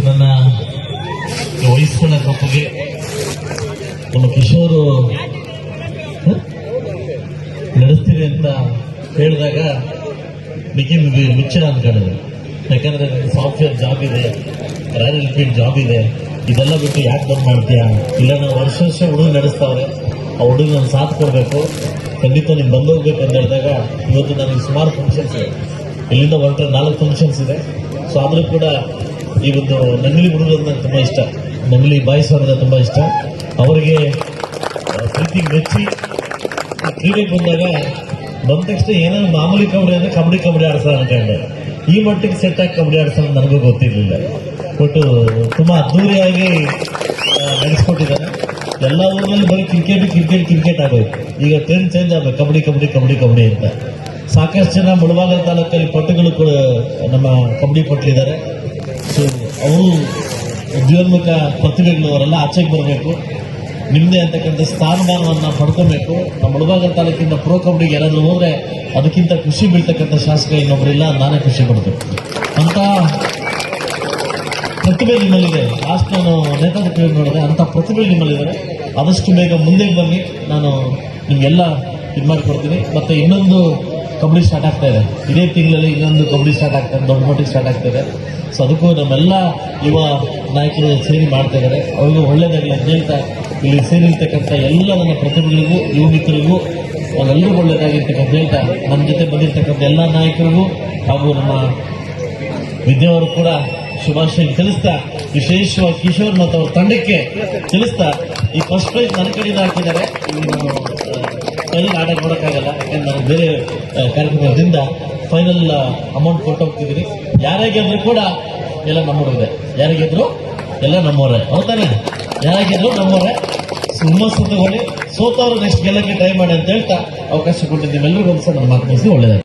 ನನ್ನ ವಯಸ್ಸಿನ ಕಪ್ಪುಗೆ ನಮ್ಮ ಕಿಶೋರು ನಡೆಸ್ತೀವಿ ಅಂತ ಹೇಳಿದಾಗ ನಿಖಿಲ್ಗೆ ಮುಚ್ಚ ಅನ್ಕೊಂಡಿದೆ. ಯಾಕಂದ್ರೆ ನನಗೆ ಸಾಫ್ಟ್ವೇರ್ ಜಾಬ್ ಇದೆ, ರಾಯಲ್ ಎನ್ಫೀಲ್ಡ್ ಜಾಬ್ ಇದೆ, ಇದೆಲ್ಲ ಬಿಟ್ಟು ಯಾಕೆ ಬಂದ್ ಮಾಡ್ತೀಯಾ? ಇಲ್ಲ ನಾವು ವರ್ಷ ಹುಡುಗ ನಡೆಸ್ತಾವ್ರೆ, ಆ ಹುಡುಗ ನಾನು ಸಾಥ್ ಕೊಡಬೇಕು, ಖಂಡಿತ ನೀನು ಬಂದೋಗ್ಬೇಕು ಅಂತ ಹೇಳಿದಾಗ ಇವತ್ತು ನನಗೆ ಸುಮಾರು ಫಂಕ್ಷನ್ಸ್ ಇದೆ. ಇಲ್ಲಿಂದ ಹೊರಟ್ರೆ 4 ಫಂಕ್ಷನ್ಸ್ ಇದೆ. ಸೊ ಆದರೂ ಕೂಡ ಈ ಒಂದು ನಂಗ್ಲಿ ಹುಡುಗರು ನನಗೆ ತುಂಬ ಇಷ್ಟ, ನಂಗ್ಲಿ ಬಾಯ್ಸ್ ಅವ್ರನ್ನ ತುಂಬ ಇಷ್ಟ. ಅವರಿಗೆ ಪ್ರೀತಿ ಮೆಚ್ಚಿ ಕ್ರೀಡೆಗೆ ಬಂದಾಗ ಬಂದ ತಕ್ಷಣ ಏನಾದ್ರು ಮಾಮೂಲಿ ಕಬಡ್ಡಿ ಅಂದರೆ ಕಬಡ್ಡಿ ಆಡ್ಸೋಣ ಅನ್ಕೊಂಡೆ. ಈ ಮಟ್ಟಿಗೆ ಸೆಟ್ ಆಗಿ ಕಬಡ್ಡಿ ಆಡ್ಸೋದು ನನಗೂ ಗೊತ್ತಿರಲಿಲ್ಲ. ಬಟ್ ತುಂಬ ಅದ್ದೂರಿಯಾಗಿ ನಡೆಸ್ಕೊಟ್ಟಿದ್ದಾರೆ. ಎಲ್ಲ ಊರಲ್ಲಿ ಬರೀ ಕ್ರಿಕೆಟ್ ಆಗೋಯ್ತು. ಈಗ ಟ್ರೆಂಡ್ ಚೇಂಜ್ ಆಗಬೇಕು, ಕಬಡ್ಡಿ ಅಂತ. ಸಾಕಷ್ಟು ಜನ ಮುಳಬಾಗಿಲು ತಾಲೂಕಲ್ಲಿ ಪಟ್ಟುಗಳು ಕೂಡ ನಮ್ಮ ಕಬಡ್ಡಿ ಪಟ್ಟಿದ್ದಾರೆ. ಸೊ ಅವರು ಉದ್ಯೋನ್ಮುಖ ಪ್ರತಿಭೆಗಳು ಅವರೆಲ್ಲ ಆಚೆಗೆ ಬರಬೇಕು, ನಿಮ್ಮದೇ ಅಂತಕ್ಕಂಥ ಸ್ಥಾನಮಾನವನ್ನು ಪಡ್ಕೋಬೇಕು. ನಮ್ಮ ಮುಳಬಾಗಿಲು ತಾಲೂಕಿಂದ ಪ್ರೋ ಕಬಡ್ಡಿಗೆ ಯಾರಾದ್ರೂ ಹೋದ್ರೆ ಅದಕ್ಕಿಂತ ಖುಷಿ ಬೀಳ್ತಕ್ಕಂಥ ಶಾಸಕ ಇನ್ನೊಬ್ಬರಿಲ್ಲ, ನಾನೇ ಖುಷಿ ಪಡ್ತೀನಿ. ಅಂತ ಪ್ರತಿಭೆ ನಿಮ್ಮಲ್ಲಿದೆ. ಲಾಸ್ಟ್ ನಾನು ನೇತಾಧಿಕಾರಿ ನೋಡಿದೆ, ಅಂತ ಪ್ರತಿಭೆ ನಿಮ್ಮಲ್ಲಿದ್ದಾರೆ. ಆದಷ್ಟು ಬೇಗ ಮುಂದೆ ಬನ್ನಿ, ನಾನು ನಿಮಗೆಲ್ಲ ಇದು ಮಾಡಿಕೊಡ್ತೀನಿ. ಮತ್ತು ಇನ್ನೊಂದು ಕಬಡ್ಡಿ ಸ್ಟಾರ್ಟ್ ಆಗ್ತಾ ಇದೆ, ಇದೇ ತಿಂಗಳಲ್ಲಿ ಇನ್ನೊಂದು ಕಬಡ್ಡಿ ಸ್ಟಾರ್ಟ್ ಆಗ್ತಾ ಇದೆ, ದೊಡ್ಡ ಮಟ್ಟಿಗೆ ಸ್ಟಾರ್ಟ್ ಆಗ್ತಾ ಇದೆ. ಸೊ ಅದಕ್ಕೂ ನಮ್ಮೆಲ್ಲ ಯುವ ನಾಯಕರು ಸೇರಿ ಮಾಡ್ತಾ ಇದ್ದಾರೆ. ಅವ್ರಿಗೂ ಒಳ್ಳೇದಾಗಲಿ ಅಂತ ಹೇಳ್ತಾ, ಇಲ್ಲಿ ಸೇರಿರ್ತಕ್ಕಂಥ ಎಲ್ಲ ನನ್ನ ಪ್ರತಿಭೆಗಳಿಗೂ ಯುವ ಮಿತ್ರರಿಗೂ ಅವರೆಲ್ಲರೂ ಒಳ್ಳೇದಾಗಿರ್ತಕ್ಕಂಥ ಹೇಳ್ತಾ, ನಮ್ಮ ಜೊತೆ ಬಂದಿರತಕ್ಕಂಥ ಎಲ್ಲ ನಾಯಕರಿಗೂ ಹಾಗೂ ನಮ್ಮ ವಿದ್ಯಾವರು ಕೂಡ ಶುಭಾಶಯ ತಿಳಿಸ್ತಾ, ವಿಶೇಷವಾಗಿ ಕಿಶೋರ್ ಮತ್ತು ಅವ್ರ ತಂಡಕ್ಕೆ ತಿಳಿಸ್ತಾ, ಈ ಫಸ್ಟ್ ಪ್ರೈಸ್ ನನ್ನ ಕಡೆಯಿಂದ ಹಾಕಿದ್ದಾರೆ. ನಾನು ಫೈನಲ್ ಆಟ ನೋಡೋಕ್ಕಾಗಲ್ಲ, ಯಾಕಂದ್ರೆ ನಾನು ಬೇರೆ ಕಾರ್ಯಕ್ರಮದಿಂದ ಫೈನಲ್ ಅಮೌಂಟ್ ಕೊಟ್ಟು ಹೋಗ್ತಿದ್ದೀನಿ. ಯಾರೇ ಗೆದ್ರು ಕೂಡ ಎಲ್ಲ ನಮ್ಮೂರಿದೆ, ಯಾರೇ ಗೆದ್ರು ಎಲ್ಲ ನಮ್ಮವರೇ, ಹೌದಾನೆ? ಯಾರೇ ಗೆದ್ರು ನಮ್ಮವರೇ. ಹುಮ್ಮಸ್ಸು ತಗೊಳ್ಳಿ, ಸೋತವರು ನೆಕ್ಸ್ಟ್ ಗೆಲ್ಲಕ್ಕೆ ಟ್ರೈ ಮಾಡಿ ಅಂತ ಹೇಳ್ತಾ ಅವಕಾಶ ಕೊಟ್ಟಿದ್ದೀವಿ. ಎಲ್ಲರಿಗೂ ಒಂದು ಸಲ ನನ್ನ ಮಾತು ಮುಗಿಸಿ ಒಳ್ಳೆಯದಾಗಿ.